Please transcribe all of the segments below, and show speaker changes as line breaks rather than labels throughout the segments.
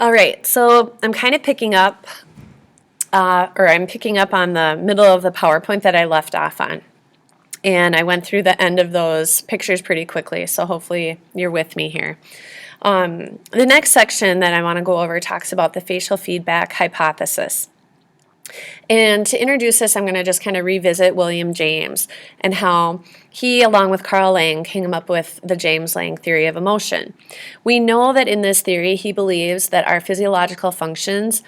All right, so I'm kind of picking up, I'm picking up on the middle of the PowerPoint that I left off on. And I went through the end of those pictures pretty quickly, so hopefully you're with me here. The next section that I want to go over talks about the facial feedback hypothesis. And to introduce this, I'm going to just kind of revisit William James and how he, along with Carl Lang, came up with the James-Lang theory of emotion. We know that in this theory, he believes that our physiological functions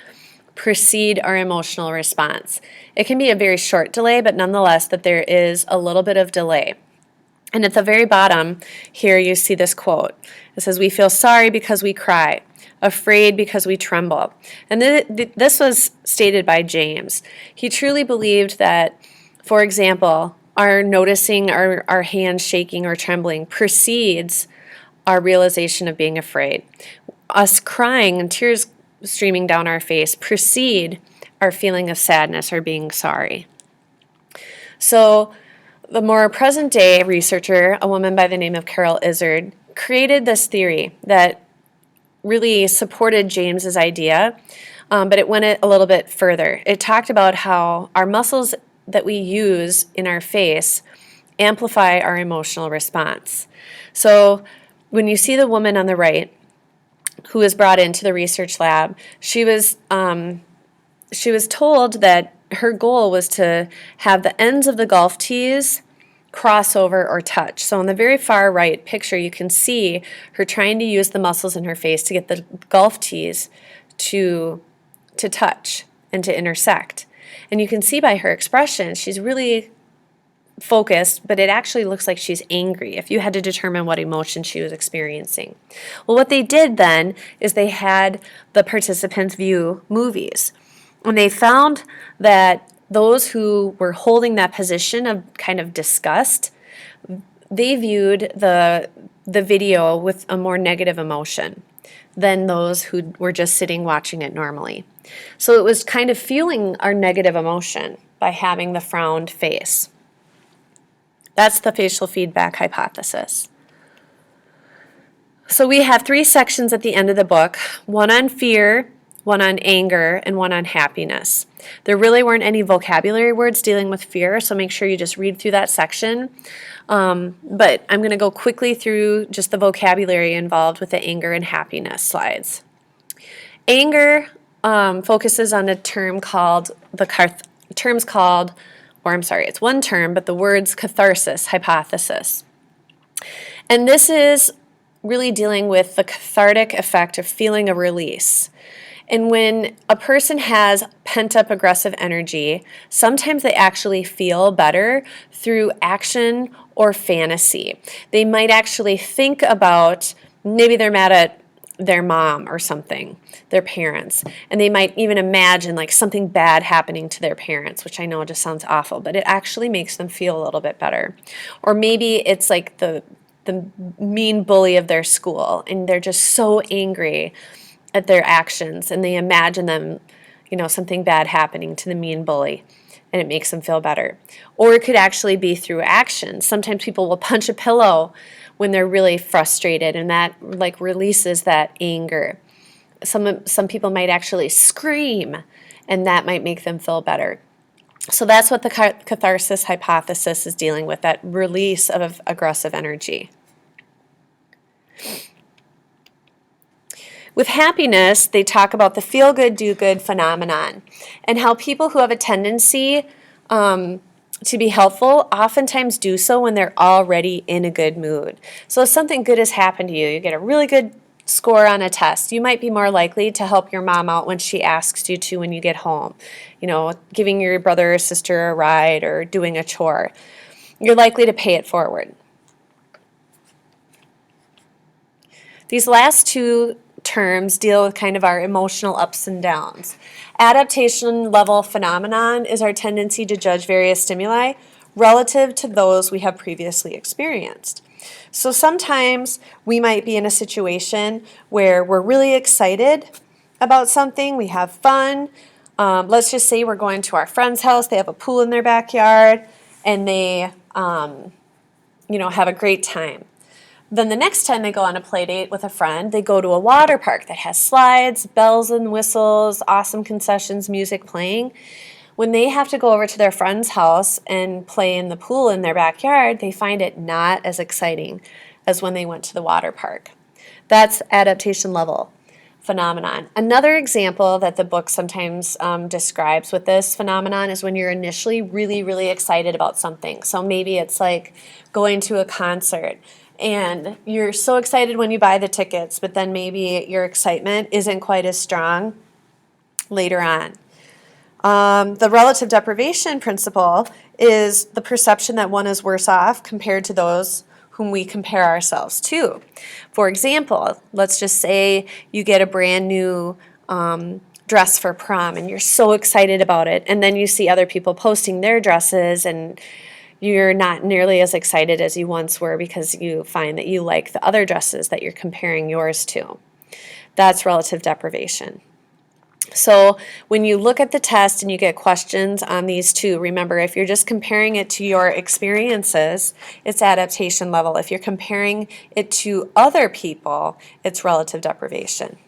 precede our emotional response. It can be a very short delay, but nonetheless that there is a little bit of delay. And at the very bottom here you see this quote. It says, "We feel sorry because we cry, afraid because we tremble." And this was stated by James. He truly believed that, for example, our noticing our hands shaking or trembling precedes our realization of being afraid. Us crying and tears streaming down our face precede our feeling of sadness or being sorry. So the more present day researcher, a woman by the name of Carol Izard, created this theory that really supported James's idea, but it went a little bit further. It talked about how our muscles that we use in our face amplify our emotional response. So when you see the woman on the right who was brought into the research lab, she was told that her goal was to have the ends of the golf tees cross over or touch. So on the very far right picture, you can see her trying to use the muscles in her face to get the golf tees to touch and to intersect. And you can see by her expression, she's really focused, but it actually looks like she's angry if you had to determine what emotion she was experiencing. Well, what they did then is they had the participants view movies. And they found that those who were holding that position of kind of disgust, they viewed the video with a more negative emotion than those who were just sitting watching it normally. So it was kind of fueling our negative emotion by having the frowned face. That's the facial feedback hypothesis. So we have 3 sections at the end of the book, one on fear, one on anger, and one on happiness. There really weren't any vocabulary words dealing with fear, so make sure you just read through that section. But I'm going to go quickly through just the vocabulary involved with the anger and happiness slides. Anger focuses on a term called it's one term, but the words catharsis hypothesis. And this is really dealing with the cathartic effect of feeling a release. And when a person has pent-up aggressive energy, sometimes they actually feel better through action or fantasy. They might actually think about, maybe they're mad at their mom or something, their parents, and they might even imagine like something bad happening to their parents, which I know just sounds awful, but it actually makes them feel a little bit better. Or maybe it's like the mean bully of their school, and they're just so angry at their actions, and they imagine them, something bad happening to the mean bully, and it makes them feel better. Or it could actually be through action. Sometimes people will punch a pillow when they're really frustrated, and that like releases that anger. Some people might actually scream, and that might make them feel better. So that's what the catharsis hypothesis is dealing with, that release of aggressive energy. With happiness, they talk about the feel-good, do-good phenomenon and how people who have a tendency to be helpful oftentimes do so when they're already in a good mood. So if something good has happened to you, you get a really good score on a test, you might be more likely to help your mom out when she asks you to when you get home. Giving your brother or sister a ride or doing a chore. You're likely to pay it forward. These last 2 terms deal with kind of our emotional ups and downs. Adaptation level phenomenon is our tendency to judge various stimuli relative to those we have previously experienced. So sometimes we might be in a situation where we're really excited about something, we have fun. Let's just say we're going to our friend's house, they have a pool in their backyard, and they have a great time. Then the next time they go on a play date with a friend, they go to a water park that has slides, bells and whistles, awesome concessions, music playing. When they have to go over to their friend's house and play in the pool in their backyard, they find it not as exciting as when they went to the water park. That's adaptation level phenomenon. Another example that the book sometimes describes with this phenomenon is when you're initially really, really excited about something. So maybe it's like going to a concert and you're so excited when you buy the tickets, but then maybe your excitement isn't quite as strong later on. The relative deprivation principle is the perception that one is worse off compared to those whom we compare ourselves to. For example, let's just say you get a brand new dress for prom and you're so excited about it, and then you see other people posting their dresses and you're not nearly as excited as you once were because you find that you like the other dresses that you're comparing yours to. That's relative deprivation. So when you look at the test and you get questions on these two, remember, if you're just comparing it to your experiences, it's adaptation level. If you're comparing it to other people, it's relative deprivation.